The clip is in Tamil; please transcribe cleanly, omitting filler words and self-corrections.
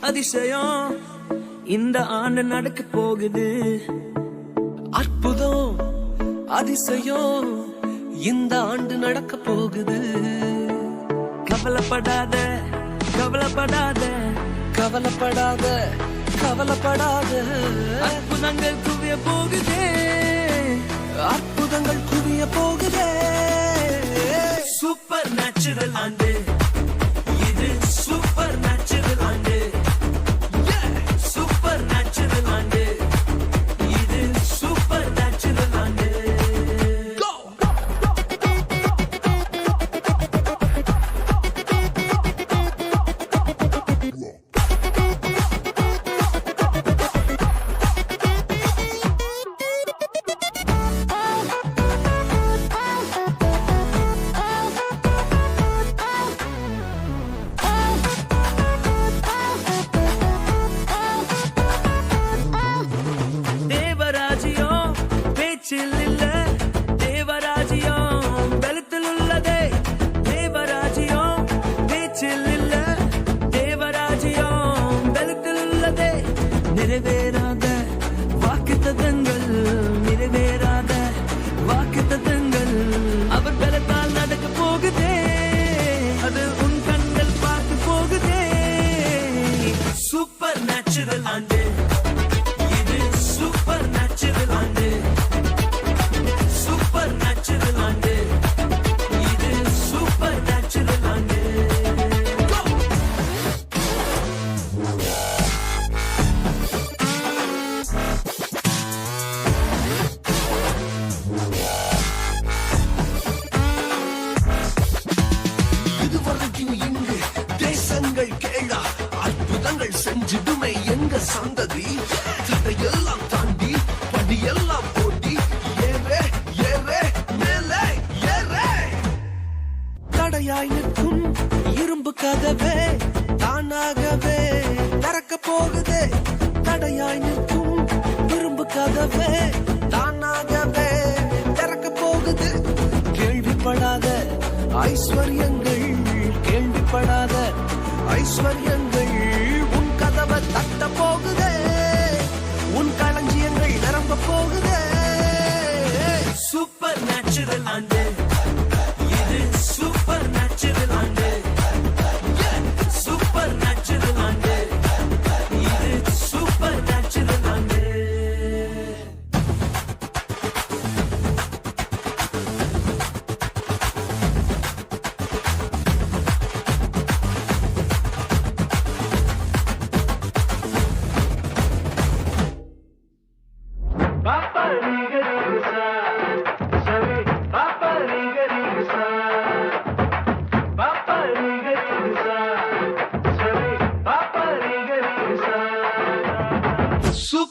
அதிசயம் இந்த ஆண்டு நடக்க போகுது. அற்புதம் அதிசயம் இந்த ஆண்டு நடக்க போகுது. கவலைப்படாத கவலைப்படாத கவலைப்படாத கவலைப்படாத அற்புதங்கள் குவிய போகுதே. அற்புதங்கள் குவிய போகுதே. சூப்பர் நேச்சுரல் ஆண்டு இது, சூப்பர் நேச்சுரல் ஆண்டு. சூப்பர் நேச்சுரல் ஆண்டு இது, சூப்பர் நேச்சுரல் ஆண்டு. தேவராஜ்யம் பேச்சில் இல்ல, தேவராஜ்யம் பலத்தில் உள்ளதே. தேவராஜ்யம் பேச்சில் இல்ல, தேவராஜ்யம் பலத்தில் உள்ளதே. நிறைவேறாத வாக்குத்தத்தங்கள், நிறைவேறாத வாக்குத்தத்தங்கள் அவர் பலத்தால் நடக்க போகுதே. அது உன் கண்கள் பார்த்து போகுதே. சூப்பர் நேச்சுரல் ஆண்டு இது, சூப்பர் நேச்சுரல் ஆண்டு. சூப்பர் நேச்சுரல் ஆண்டு இது, சூப்பர் நேச்சுரல் ஆண்டு. இதுவரைக்கும் இங்கு தேசங்கள் கேளா, அற்புதங்கள் செஞ்சிடுமே எங்க சந்ததி. தடையெல்லாம் தாண்டி படியெல்லாம் போட்டி ஏறே ஏறே மேலே ஏறே. தடையாய் நிற்கும் இரும்பு கதவே தானாகவே திறக்க போகுதே. தடையாய் நிற்கும் இரும்பு கதவே தானாகவே திறக்க போகுது. கேள்விப்படாத ஐஸ்வர்யங்கள், கேள்விப்படாத ஐஸ்வர்யங்கள் உன் கதவை தட்ட போகுதே. உன் களஞ்சியங்கள் நிரம்ப போகுதே. சூப்பர் நேச்சுரல் ஆண்டு இது, சூப்பர் நேச்சுரல் ஆண்டு. சூப்பர் நேச்சுரல் ஆண்டு இது, சூப்பர் நேச்சுரல் ஆண்டு. Super